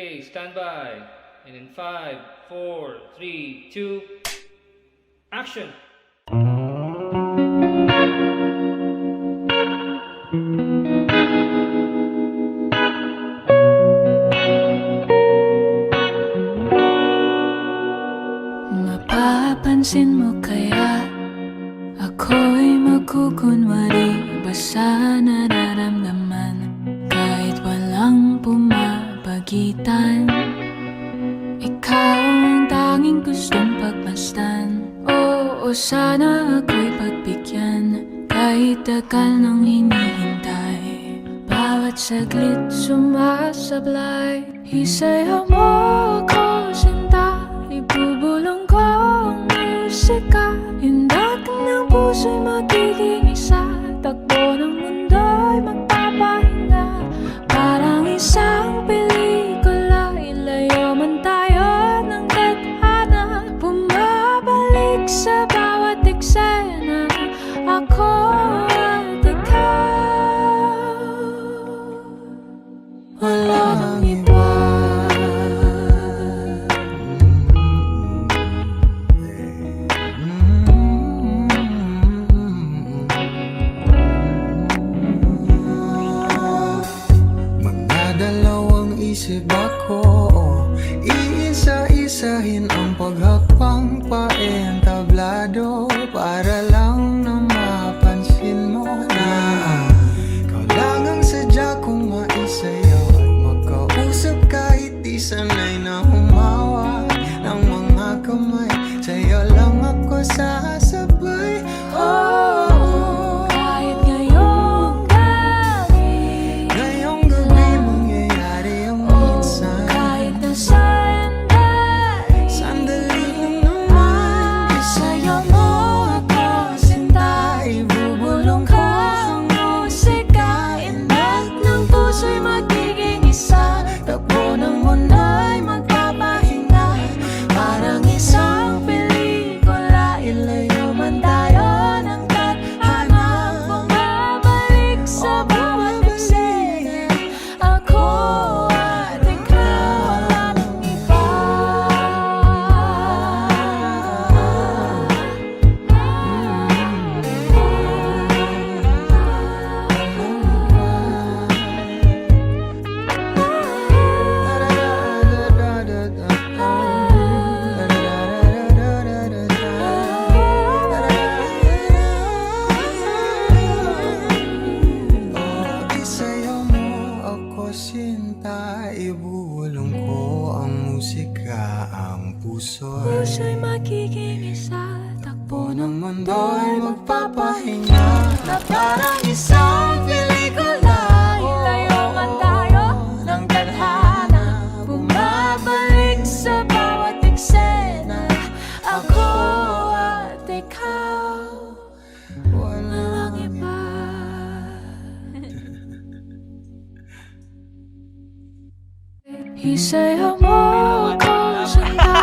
Okay, stand by. And in 5, 4, 3, 2, action! Mapapansin mo kaya ako'y magkukunwari ba sa nararamdaman kahit walang pumapagitan? Ikaw ang tanging gustong pagmasdan. Oo, sana ako'y pagbigyan kahit tagal nang hinihintay. Bawat saglit sumasablay. Isayaw mo ako, sinta. Ibubulong ko ang musika. Hindak ng puso'y magiging isa. Takbo ng mundo'y magpapahinga. Parang isang pelikula. Ilayo man tayo ng tadhana. Bumabalik sa bawat eksena. Ako at ikaw. Walang iba. Magdadalawang isip ako, iisa-isahin ang paghakbang paentablado para lang na mapansin mo na ikaw lang ang sadya kong maisayaw at magkausap kahit di sanay na humawak ng mga kamay. Sa'yo lang ako sasabay. Oh, Kahit ngayong gabi, ngayong gabi mangyayari ang minsan. kahit nasaan dahil Sandali lang naman. isayaw mo ako, sinta. Ibubulong ko ang musika. Indak ng puso'y magiging isa. Takbo ng mundo'y magpapahinga. Parang isang pelikula. Ilayo man tayo ng tadhana. Bumabalik sa bawat eksena. Ako at ikaw, walang iba. Isayaw mo ako, sinta. Ibubulong ko ang musika, ang puso'y Puso'y magiging isa. Takbo ng ng mundo'y magpapahinga na parang isang pelikula. ilayo man tayo ng tadhana. Bumabalik sa bawat eksena. Ako at ikaw, walang iba. Isayaw mo ako, sinta.